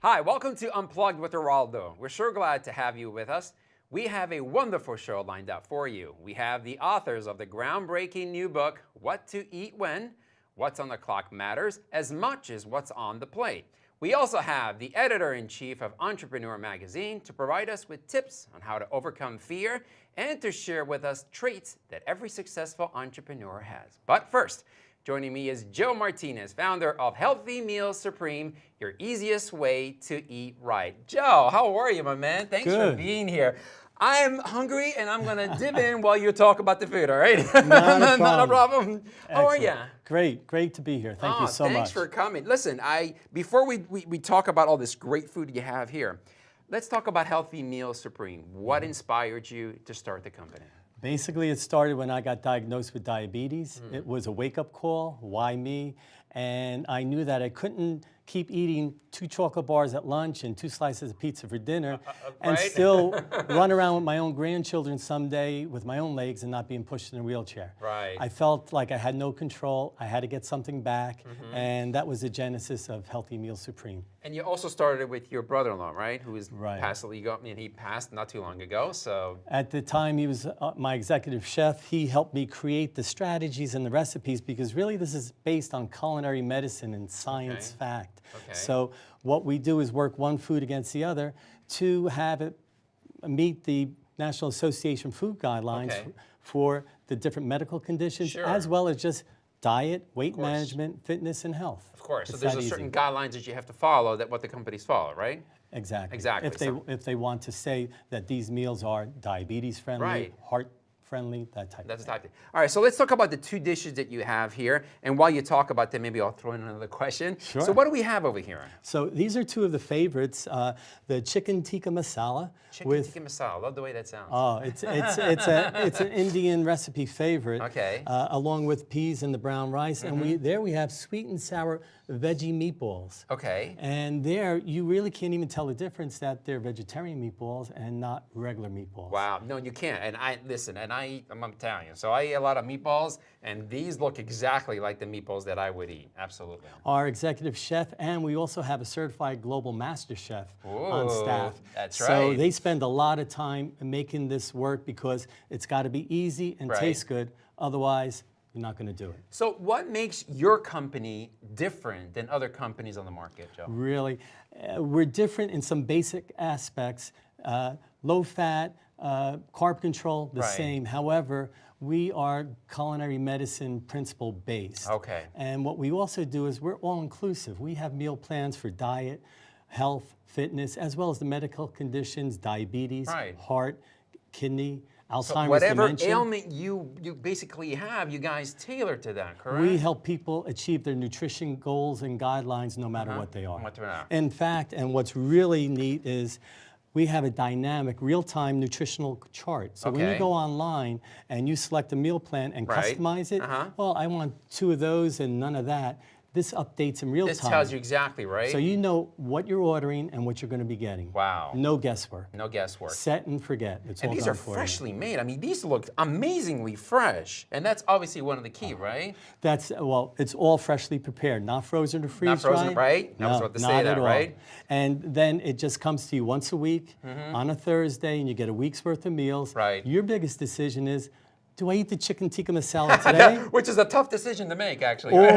Hi, welcome to Unplugged with Eraldo. We're sure glad to have you with us. We have a wonderful show lined up for you. We have the authors of the groundbreaking new book, What to Eat When, What's on the Clock Matters as much as what's on the plate. We also have the editor-in-chief of Entrepreneur Magazine to provide us with tips on how to overcome fear and to share with us traits that every successful entrepreneur has. But first, joining me is Joe Martinez, founder of Healthy Meals Supreme, your easiest way to eat right. Joe, how are you, my man? Thanks for being here. I'm hungry and I'm going to dip in while you talk about the food, all right? Not a problem. How are you? Great to be here. Thank you so much. Thanks for coming. Listen, before we talk about all this great food you have here, let's talk about Healthy Meals Supreme. What inspired you to start the company? Basically, it started when I got diagnosed with diabetes. It was a wake-up call, why me? And I knew that I couldn't keep eating 2 chocolate bars at lunch and 2 slices of pizza for dinner and still run around with my own grandchildren someday with my own legs and not being pushed in a wheelchair. Right. I felt like I had no control. I had to get something back, and that was the genesis of Healthy Meals Supreme. And you also started with your brother-in-law, right? Who is he passed not too long ago, so. At the time, he was my executive chef. He helped me create the strategies and the recipes because really this is based on culinary medicine and science fact. So what we do is work one food against the other to have it meet the National Association food guidelines for the different medical conditions, as well as just diet, weight management, fitness, and health. Of course. So there's certain guidelines that you have to follow that what the companies follow, right? Exactly. Exactly. If they want to say that these meals are diabetes friendly, heart friendly, that type of thing. All right, so let's talk about the 2 dishes that you have here. And while you talk about them, maybe I'll throw in another question. Sure. So what do we have over here? So these are 2 of the favorites. The chicken tikka masala. Tikka masala, love the way that sounds. Oh, it's an Indian recipe favorite. Along with peas and the brown rice. And we have sweet and sour veggie meatballs. And there, you really can't even tell the difference that they're vegetarian meatballs and not regular meatballs. Wow, no, you can't. And I'm Italian, so I eat a lot of meatballs, and these look exactly like the meatballs that I would eat, absolutely. Our executive chef, and we also have a certified global master chef on staff. That's right. So they spend a lot of time making this work because it's got to be easy and taste good. Otherwise, you're not going to do it. So what makes your company different than other companies on the market, Joe? Really, we're different in some basic aspects. Low fat, carb control, the same. However, we are culinary medicine principle based. And what we also do is we're all inclusive. We have meal plans for diet, health, fitness, as well as the medical conditions, diabetes, heart, kidney, Alzheimer's, whatever dementia. ailment you basically have, you guys tailor to that, correct? We help people achieve their nutrition goals and guidelines no matter what they are. In fact, and what's really neat is we have a dynamic, real-time nutritional chart. So when you go online and you select a meal plan and customize it, well, I want 2 of those and none of that. This updates in real time. This tells you exactly, right? So you know what you're ordering and what you're going to be getting. Wow. No guesswork. No guesswork. Set and forget. It's all and these are freshly made. I mean, these look amazingly fresh. And that's obviously one of the key, right? Well, it's all freshly prepared, not frozen or freeze-dried. Not frozen, right? I was about to say that, right? And then it just comes to you once a week on a Thursday, and you get a week's worth of meals. Your biggest decision is, do I eat the chicken tikka masala today? Which is a tough decision to make, actually. Or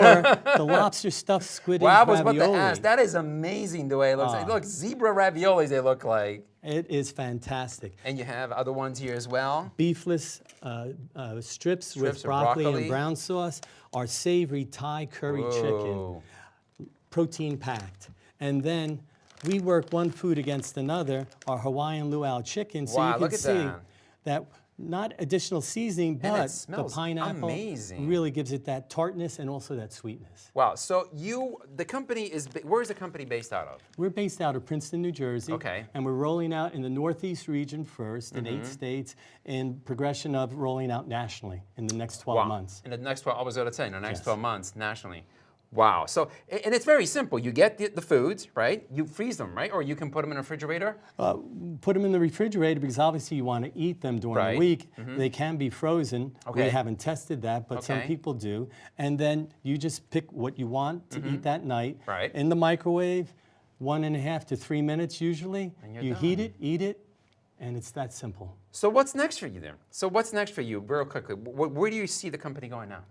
the lobster stuffed squid I was ravioli. about to ask. That is amazing the way it looks. Look, zebra raviolis they look like. It is fantastic. And you have other ones here as well? Beefless strips with broccoli and brown sauce. Our savory Thai curry chicken, protein packed. And then we work one food against another, our Hawaiian luau chicken. So you can see that not additional seasoning, but the pineapple really gives it that tartness and also that sweetness. Wow, so the company is, where is the company based out of? We're based out of Princeton, New Jersey. And we're rolling out in the Northeast region first, in 8 states, in progression of rolling out nationally in the next 12 months. In the next 12, I was going to say, in the next 12 months nationally. Wow. So, and it's very simple. You get the foods, right? You freeze them, right? Or you can put them in a refrigerator? Put them in the refrigerator because obviously you want to eat them during the week. They can be frozen. We haven't tested that, but some people do. And then you just pick what you want to eat that night in the microwave. 1.5 to 3 minutes usually. And you're You done. heat it, eat it, and it's that simple. So what's next for you then? So what's next for you, real quickly? Where do you see the company going now?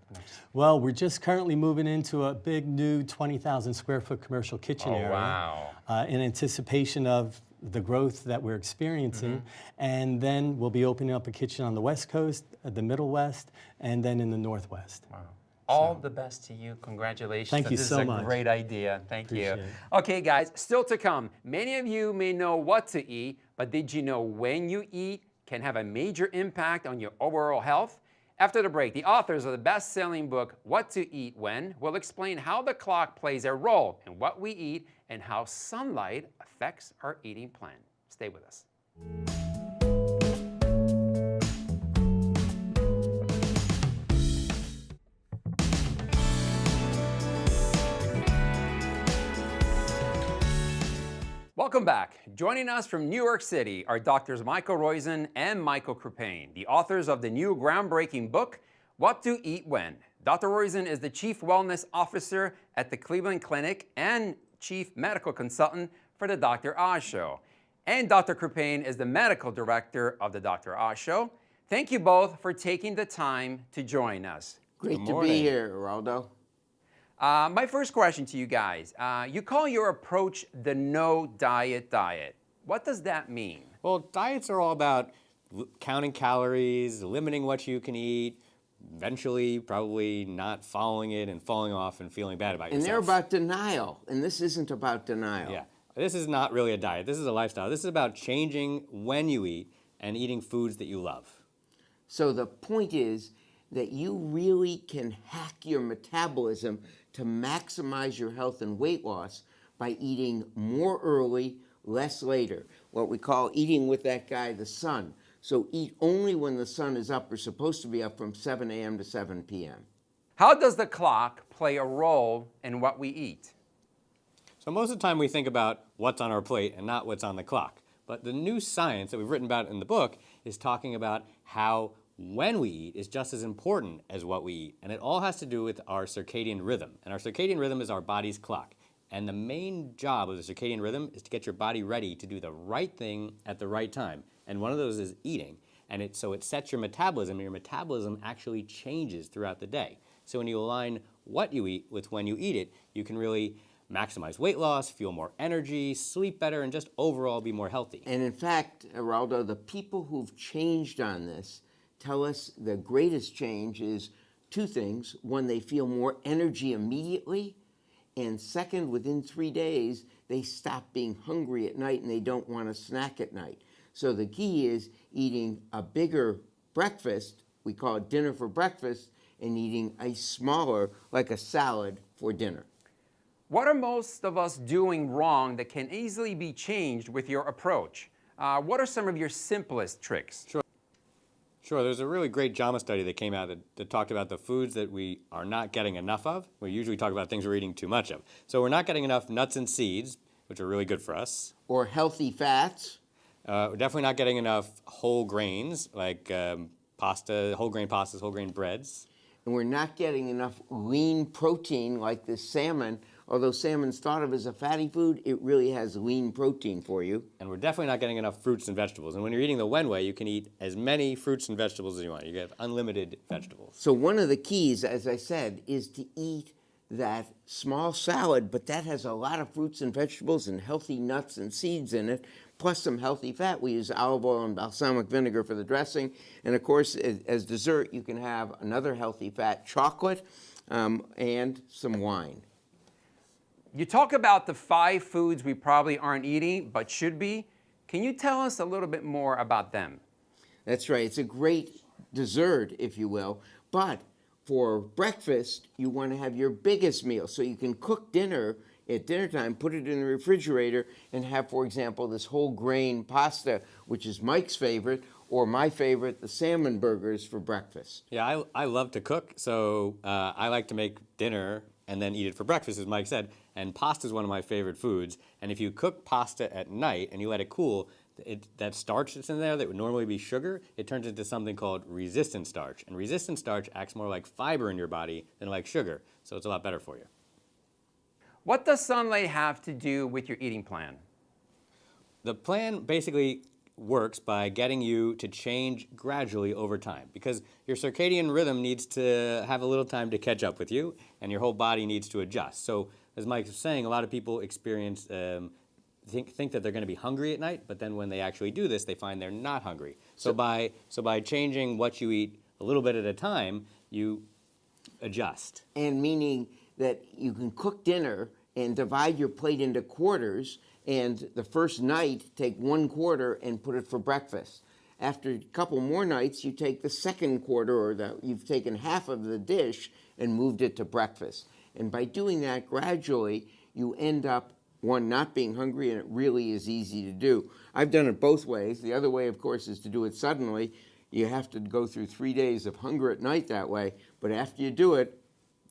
Well, we're just currently moving into a big new 20,000 square foot commercial kitchen area. Wow. In anticipation of the growth that we're experiencing. And then we'll be opening up a kitchen on the West Coast, the Middle West, and then in the Northwest. Wow. All the best to you. Congratulations. Thank you so much. This is a great idea. Thank you. Appreciate it. Okay, guys, still to come. Many of you may know what to eat, but did you know when you eat can have a major impact on your overall health? After the break, the authors of the best-selling book, What to Eat When, will explain how the clock plays a role in what we eat and how sunlight affects our eating plan. Stay with us. Welcome back. Joining us from New York City are Doctors Michael Roizen and Michael Crupain, the authors of the new groundbreaking book, What to Eat When. Dr. Roizen is the Chief Wellness Officer at the Cleveland Clinic and Chief Medical Consultant for the Dr. Oz Show. And Dr. Crupain is the Medical Director of the Dr. Oz Show. Thank you both for taking the time to join us. Great to be here, Eraldo. My first question to you guys, you call your approach the no diet diet. What does that mean? Well, diets are all about counting calories, limiting what you can eat, eventually probably not following it and falling off and feeling bad about yourself. And they're about denial, and this isn't about denial. Yeah, this is not really a diet. This is a lifestyle. This is about changing when you eat and eating foods that you love. So the point is that you really can hack your metabolism to maximize your health and weight loss by eating more early, less later. What we call eating with that guy, the sun. So eat only when the sun is up. We're supposed to be up from 7 a.m. to 7 p.m. How does the clock play a role in what we eat? So most of the time we think about what's on our plate and not what's on the clock. But the new science that we've written about in the book is talking about how when we eat is just as important as what we eat. And it all has to do with our circadian rhythm. And our circadian rhythm is our body's clock. And the main job of the circadian rhythm is to get your body ready to do the right thing at the right time. And one of those is eating. And so it sets your metabolism, and your metabolism actually changes throughout the day. So when you align what you eat with when you eat it, you can really maximize weight loss, feel more energy, sleep better, and just overall be more healthy. And in fact, Eraldo, the people who've changed on this tell us the greatest change is two things. One, they feel more energy immediately. And second, within 3 days, they stop being hungry at night and they don't want to snack at night. So the key is eating a bigger breakfast, we call it dinner for breakfast, and eating a smaller, like a salad, for dinner. What are most of us doing wrong that can easily be changed with your approach? What are some of your simplest tricks? Sure, there's a really great JAMA study that came out that talked about the foods that we are not getting enough of. We usually talk about things we're eating too much of. So we're not getting enough nuts and seeds, which are really good for us. Or healthy fats. We're definitely not getting enough whole grains, like pasta, whole grain pastas, whole grain breads. And we're not getting enough lean protein like this salmon. Although salmon's thought of as a fatty food, it really has lean protein for you. And we're definitely not getting enough fruits and vegetables. And when you're eating the Wen way, you can eat as many fruits and vegetables as you want. You get unlimited vegetables. So one of the keys, as I said, is to eat that small salad, but that has a lot of fruits and vegetables and healthy nuts and seeds in it, plus some healthy fat. We use olive oil and balsamic vinegar for the dressing. And of course, as dessert, you can have another healthy fat, chocolate, and some wine. You talk about the 5 foods we probably aren't eating but should be. Can you tell us a little bit more about them? That's right. It's a great dessert, if you will. But for breakfast, you want to have your biggest meal. So you can cook dinner at dinner time, put it in the refrigerator, and have, for example, this whole grain pasta, which is Mike's favorite, or my favorite, the salmon burgers for breakfast. Yeah, I love to cook, so I like to make dinner and then eat it for breakfast, as Mike said. And pasta is one of my favorite foods. And if you cook pasta at night and you let it cool, that starch that's in there that would normally be sugar, it turns into something called resistant starch. And resistant starch acts more like fiber in your body than like sugar, so it's a lot better for you. What does sunlight have to do with your eating plan? The plan basically works by getting you to change gradually over time, because your circadian rhythm needs to have a little time to catch up with you, and your whole body needs to adjust. So as Mike was saying, a lot of people experience think that they're going to be hungry at night, but then when they actually do this, they find they're not hungry. So by changing what you eat a little bit at a time, you adjust. And meaning that you can cook dinner and divide your plate into quarters, and the first night take 1/4 and put it for breakfast. After a couple more nights, you take the second quarter, or you've taken half of the dish and moved it to breakfast. And by doing that gradually, you end up, one, not being hungry, and it really is easy to do. I've done it both ways. The other way, of course, is to do it suddenly. You have to go through 3 days of hunger at night that way, but after you do it,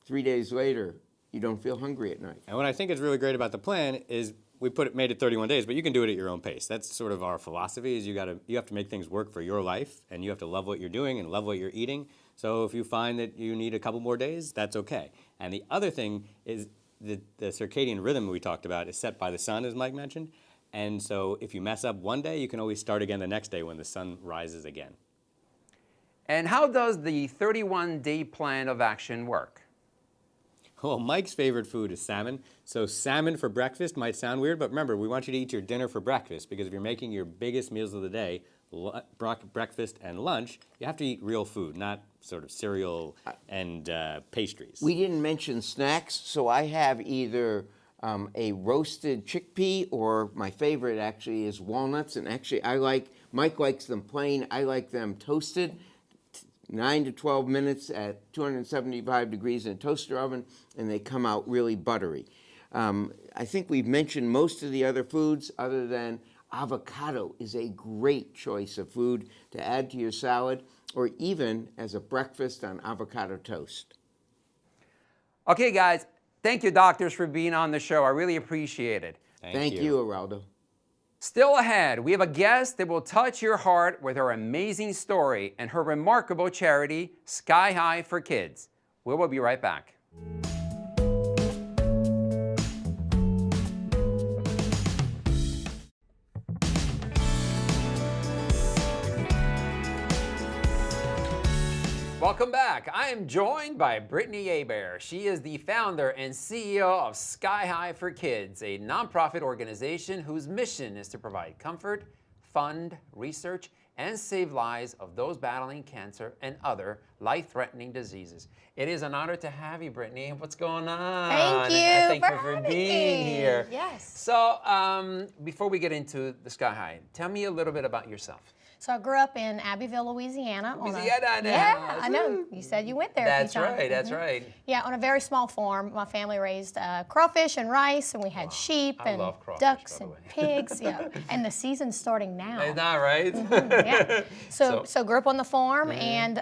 3 days later, you don't feel hungry at night. And what I think is really great about the plan is we made it 31 days, but you can do it at your own pace. That's sort of our philosophy, is you have to make things work for your life, and you have to love what you're doing and love what you're eating. So if you find that you need a couple more days, that's okay. And the other thing is the circadian rhythm we talked about is set by the sun, as Mike mentioned. And so if you mess up one day, you can always start again the next day when the sun rises again. And how does the 31-day plan of action work? Well, Mike's favorite food is salmon. So salmon for breakfast might sound weird, but remember, we want you to eat your dinner for breakfast, because if you're making your biggest meals of the day, breakfast and lunch, you have to eat real food, not sort of cereal and pastries. We didn't mention snacks, so I have either a roasted chickpea, or my favorite actually is walnuts. And actually, Mike likes them plain, I like them toasted. 9 to 12 minutes at 275 degrees in a toaster oven, and they come out really buttery. I think we've mentioned most of the other foods, other than avocado is a great choice of food to add to your salad, or even as a breakfast on avocado toast. Okay, guys, thank you, doctors, for being on the show. I really appreciate it. Thank you, Eraldo. Still ahead, we have a guest that will touch your heart with her amazing story and her remarkable charity, Sky High for Kids. We will be right back. Welcome back. I am joined by Brittany A Bear. She is the founder and CEO of Sky High for Kids, a nonprofit organization whose mission is to provide comfort, fund, research, and save lives of those battling cancer and other life-threatening diseases. It is an honor to have you, Brittany. What's going on? Thank you Thank you for for having being me. here. Yes. So, before we get into the Sky High, tell me a little bit about yourself. So I grew up in Abbeville, Louisiana. Yeah, I know. You said you went there That's a few times. right, that's right. Yeah, on a very small farm. My family raised crawfish and rice, and we had sheep I and love crawfish, ducks by the and way. pigs. Yeah, and the season's starting now. Is that right? Yeah. So- So grew up on the farm, and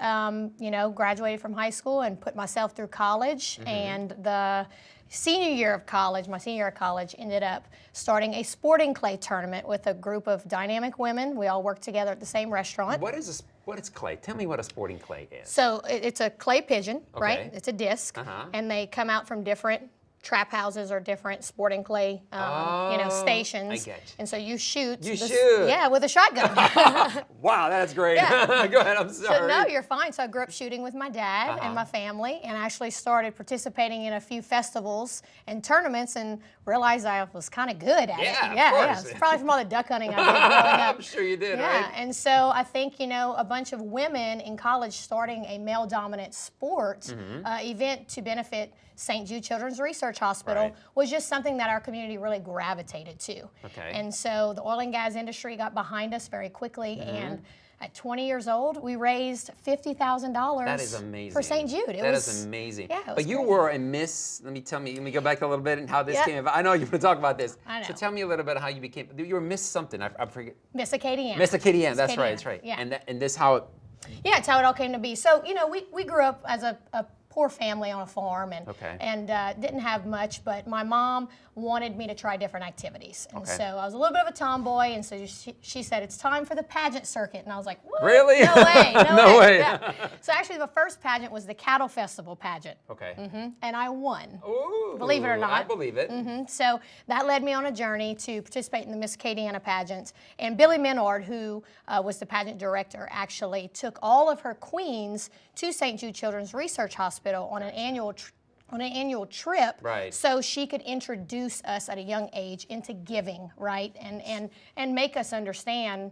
graduated from high school and put myself through college. And the senior year of college, my senior year of college, ended up starting a sporting clay tournament with a group of dynamic women. We all worked together at the same restaurant. What is clay? Tell me what a sporting clay is. So it's a clay pigeon, right? Okay. It's a disc, Uh-huh. and they come out from different trap houses or different sporting clay, stations. I get you. And so you shoot. You shoot. Yeah, with a shotgun. Wow, that's great. Yeah. Go ahead, I'm sorry. So no, you're fine. So I grew up shooting with my dad and my family, and actually started participating in a few festivals and tournaments, and realized I was kind of good at it. Yeah, of Yeah, course. it's probably from all the duck hunting I did growing up. I'm sure you did, Yeah, right? and so I think, a bunch of women in college starting a male-dominant sport event to benefit St. Jude Children's Research Hospital Right. was just something that our community really gravitated to. Okay. And so the oil and gas industry got behind us very quickly, and at 20 years old, we raised $50,000 That is amazing. for St. Jude. That is amazing. Yeah, it was but you great. were a Miss, let me go back a little bit and how this Yeah. came about. I know you want to talk about this. I know. So tell me a little bit how you became, you were Miss something, I forget. Miss Acadiana. Miss Acadiana, Miss that's Acadiana, right, that's right. Yeah. And this how it, Yeah, it's how it all came to be. So, we grew up as a poor family on a farm and didn't have much, but my mom wanted me to try different activities. And so I was a little bit of a tomboy, and so she said, it's time for the pageant circuit. And I was like, what? Really? No way, No way. Yeah. So actually the first pageant was the Cattle Festival pageant. Okay. And I won. Ooh, Believe it or not. I believe it. So that led me on a journey to participate in the Miss Acadiana pageant. And Billy Menard, who was the pageant director, actually took all of her queens to St. Jude Children's Research Hospital on an annual trip, so she could introduce us at a young age into giving, right, and make us understand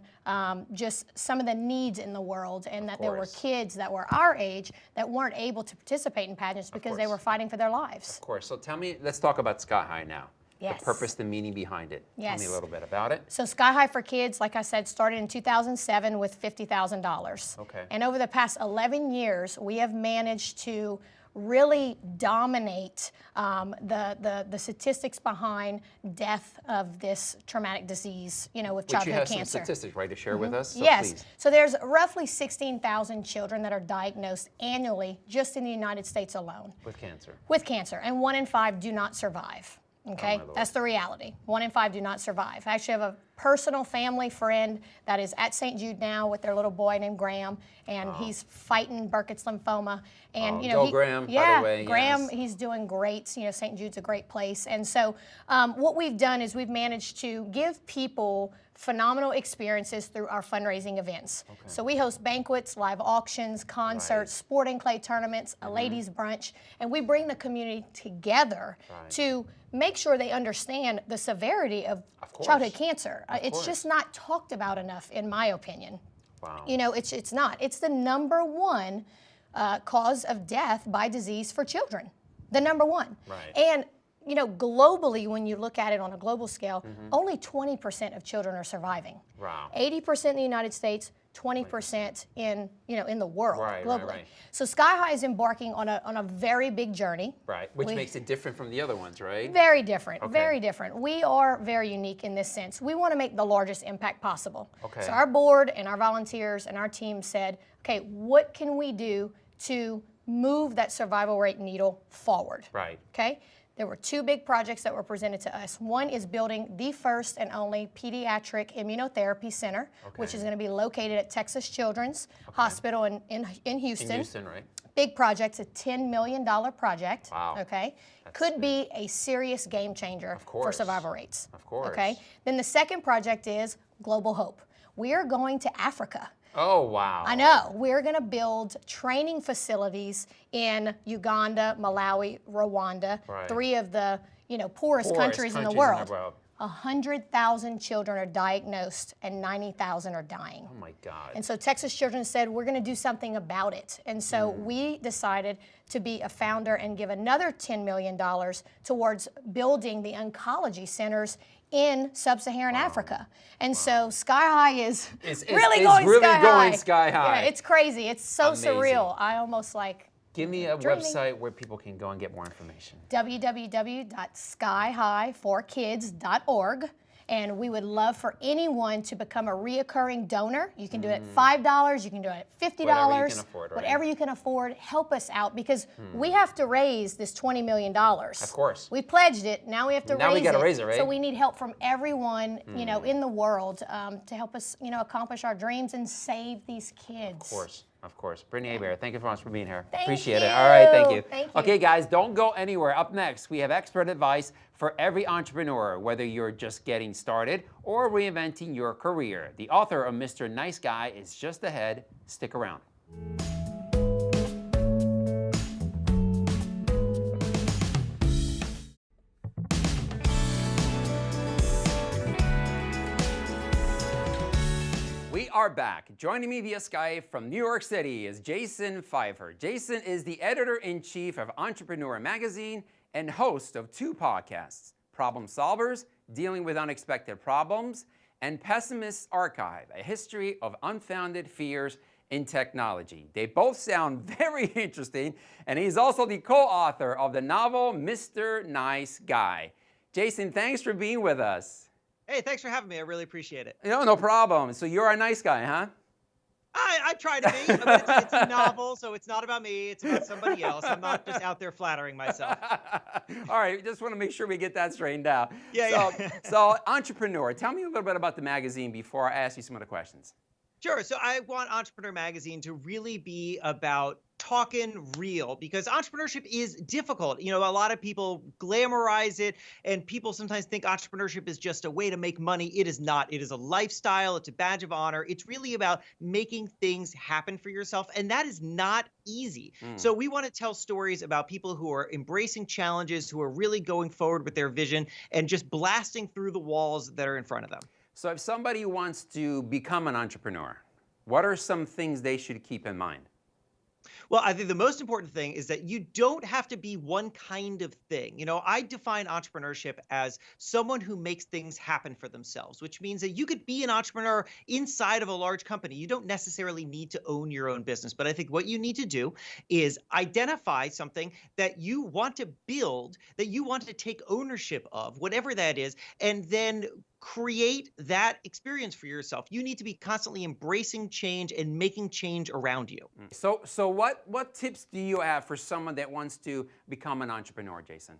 just some of the needs in the world, and that there were kids that were our age that weren't able to participate in pageants because they were fighting for their lives. Of course. So tell me, let's talk about Sky High now. Yes. The purpose, the meaning behind it. Yes. Tell me a little bit about it. So Sky High for Kids, like I said, started in 2007 with $50,000. Okay. And over the past 11 years, we have managed to really dominate the statistics behind death of this traumatic disease, with Which childhood you have cancer. some statistics, right, to share with us? So Yes. please. So there's roughly 16,000 children that are diagnosed annually just in the United States alone. With cancer. With cancer, and 1 in 5 do not survive. Okay, my Lord. that's the reality. 1 in 5 do not survive. I actually have a personal family friend that is at St. Jude now with their little boy named Graham, and he's fighting Burkitt's lymphoma. And go Graham, by yeah, the way, Graham, yes. he's doing great. St. Jude's a great place, and so what we've done is we've managed to give people phenomenal experiences through our fundraising events. So we host banquets, live auctions, concerts, sporting clay tournaments, a ladies' brunch, and we bring the community together to make sure they understand the severity of childhood cancer. It's just not talked about enough, in my opinion. Wow. It's not. It's the number one cause of death by disease for children. The number one. Right. And globally, when you look at it on a global scale, only 20% of children are surviving. Wow. 80% in the United States, 20% in the world, globally. Right. So Sky High is embarking on a very big journey. Right, which makes it different from the other ones, right? Very different, very different. We are very unique in this sense. We want to make the largest impact possible. So our board and our volunteers and our team said, okay, what can we do to move that survival rate needle forward? Right. Okay. There were 2 big projects that were presented to us. One is building the first and only pediatric immunotherapy center, which is going to be located at Texas Children's Hospital in Houston. In Houston, right? Big project, a $10 million project. Wow. Okay. Could be a serious game changer for survival rates. Of course. Okay. Then the second project is Global Hope. We are going to Africa. Oh, wow. I know. We're going to build training facilities in Uganda, Malawi, Rwanda, 3 of the poorest countries in the world. 100,000 children are diagnosed and 90,000 are dying. Oh my God. And so Texas Children said, we're going to do something about it. And so we decided to be a founder and give another $10 million towards building the oncology centers in sub-Saharan Africa. And so Sky High is really going sky high. Yeah, it's crazy. It's so surreal. I almost Give me a website where people can go and get more information. www.skyhighforkids.org. And we would love for anyone to become a reoccurring donor. You can do it at $5, you can do it at $50, whatever you can afford, right? Whatever you can afford. Help us out because we have to raise this $20 million. Of course. We pledged it, now we have to raise it. Now we gotta raise it, right? So we need help from everyone, in the world to help us, accomplish our dreams and save these kids. Of course. Of course. Brittany A Bear, thank you so much for being here. Thank Appreciate you. it. All right, thank you. Thank you. Okay, guys, don't go anywhere. Up next, we have expert advice for every entrepreneur, whether you're just getting started or reinventing your career. The author of Mr. Nice Guy is just ahead. Stick around. We are back. Joining me via Skype from New York City is Jason Pfeiffer. Jason is the editor-in-chief of Entrepreneur Magazine and host of 2 podcasts, Problem Solvers, Dealing with Unexpected Problems, and Pessimist's Archive, a history of unfounded fears in technology. They both sound very interesting, and he's also the co-author of the novel Mr. Nice Guy. Jason, thanks for being with us. Hey, thanks for having me. I really appreciate it. No problem. So you're a nice guy, huh? I try to be. I mean, it's a novel, so it's not about me. It's about somebody else. I'm not just out there flattering myself. All right, just want to make sure we get that straightened out. Yeah, So, yeah. so Entrepreneur, tell me a little bit about the magazine before I ask you some of the questions. Sure. So I want Entrepreneur Magazine to really be about talking real because entrepreneurship is difficult. You know, a lot of people glamorize it and people sometimes think entrepreneurship is just a way to make money. It is not. It is a lifestyle. It's a badge of honor. It's really about making things happen for yourself. And that is not easy. So we want to tell stories about people who are embracing challenges, who are really going forward with their vision and just blasting through the walls that are in front of them. So if somebody wants to become an entrepreneur, what are some things they should keep in mind? Well, I think the most important thing is that you don't have to be one kind of thing. You know, I define entrepreneurship as someone who makes things happen for themselves, which means that you could be an entrepreneur inside of a large company. You don't necessarily need to own your own business. But I think what you need to do is identify something that you want to build, that you want to take ownership of, whatever that is, and then create that experience for yourself. You need to be constantly embracing change and making change around you. So what tips do you have for someone that wants to become an entrepreneur, Jason?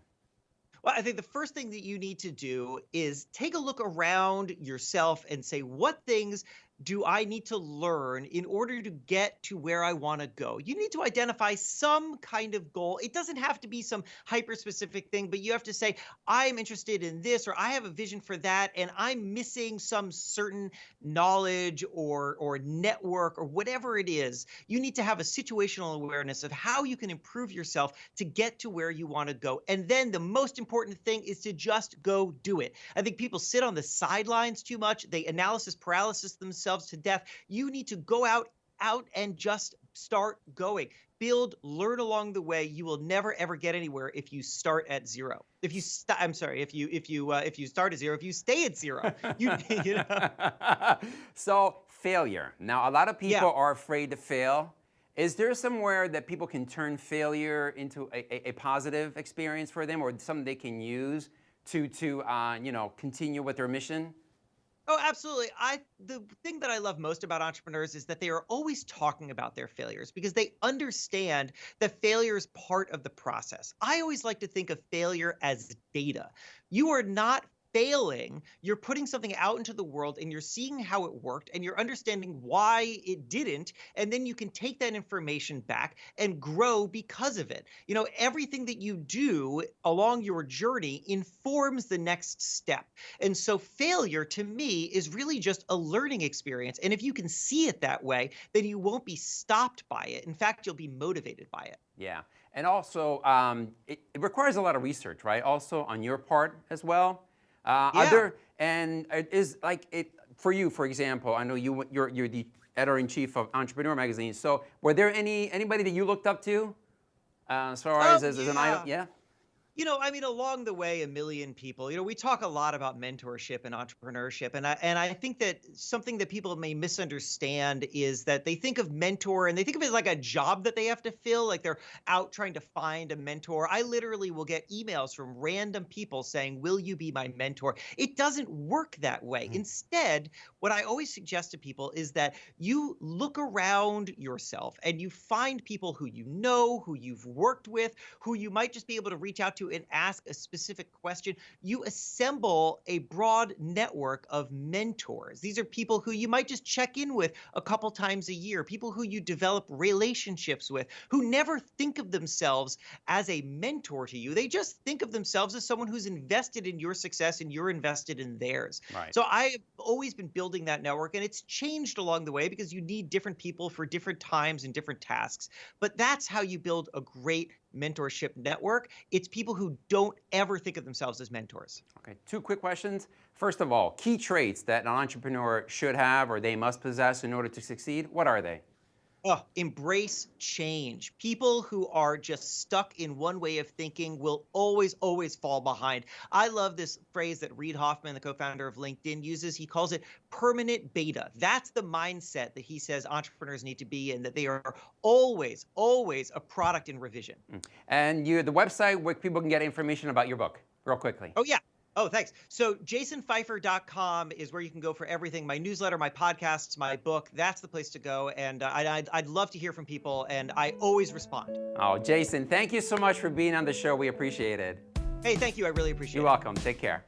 Well, I think the first thing that you need to do is take a look around yourself and say, what things do I need to learn in order to get to where I want to go? You need to identify some kind of goal. It doesn't have to be some hyper-specific thing, but you have to say, I'm interested in this, or I have a vision for that, and I'm missing some certain knowledge or network or whatever it is. You need to have a situational awareness of how you can improve yourself to get to where you want to go. And then the most important thing is to just go do it. I think people sit on the sidelines too much. They analysis paralysis themselves to death. You need to go out and just start going. Build, learn along the way. You will never ever get anywhere if you start at zero. If you start at zero, if you stay at zero, you know. So failure. Now, a lot of people Yeah. are afraid to fail. Is there somewhere that people can turn failure into a positive experience for them, or something they can use to continue with their mission? Oh, absolutely. The thing that I love most about entrepreneurs is that they are always talking about their failures because they understand that failure is part of the process. I always like to think of failure as data. You are not failing, you're putting something out into the world and you're seeing how it worked and you're understanding why it didn't. And then you can take that information back and grow because of it. You know, everything that you do along your journey informs the next step. And so failure to me is really just a learning experience. And if you can see it that way, then you won't be stopped by it. In fact, you'll be motivated by it. Yeah. And also, it requires a lot of research, right? Also on your part as well. Yeah. For you, for example, I know you're the editor-in-chief of Entrepreneur Magazine. So were there anybody that you looked up to as far as an idol? Yeah. You know, I mean, along the way, a million people, you know, we talk a lot about mentorship and entrepreneurship. And I think that something that people may misunderstand is that they think of mentor and they think of it as like a job that they have to fill, like they're out trying to find a mentor. I literally will get emails from random people saying, will you be my mentor? It doesn't work that way. Instead, what I always suggest to people is that you look around yourself and you find people who you know, who you've worked with, who you might just be able to reach out to and ask a specific question. You assemble a broad network of mentors. These are people who you might just check in with a couple times a year, people who you develop relationships with, who never think of themselves as a mentor to you. They just think of themselves as someone who's invested in your success and you're invested in theirs. Right. So I've always been building that network, and it's changed along the way because you need different people for different times and different tasks. But that's how you build a great mentorship network. It's people who don't ever think of themselves as mentors. Okay, 2 quick questions. First of all, key traits that an entrepreneur should have or they must possess in order to succeed. What are they? Oh, embrace change. People who are just stuck in one way of thinking will always, always fall behind. I love this phrase that Reid Hoffman, the co-founder of LinkedIn, uses. He calls it permanent beta. That's the mindset that he says entrepreneurs need to be in, that they are always, always a product in revision. And the website where people can get information about your book, real quickly. Oh, yeah. Oh, thanks. So jasonpfeiffer.com is where you can go for everything. My newsletter, my podcasts, my book, that's the place to go. And I'd love to hear from people, and I always respond. Oh, Jason, thank you so much for being on the show. We appreciate it. Hey, thank you. I really appreciate it. You're welcome. Take care.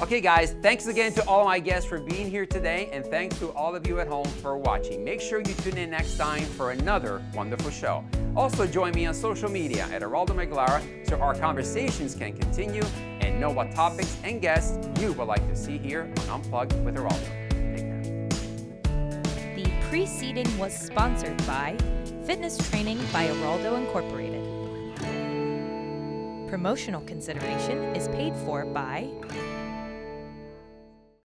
Okay, guys, thanks again to all my guests for being here today, and thanks to all of you at home for watching. Make sure you tune in next time for another wonderful show. Also, join me on social media at Eraldo Meglara so our conversations can continue and know what topics and guests you would like to see here on Unplugged with Eraldo. Take care. The preceding was sponsored by Fitness Training by Eraldo Incorporated. Promotional consideration is paid for by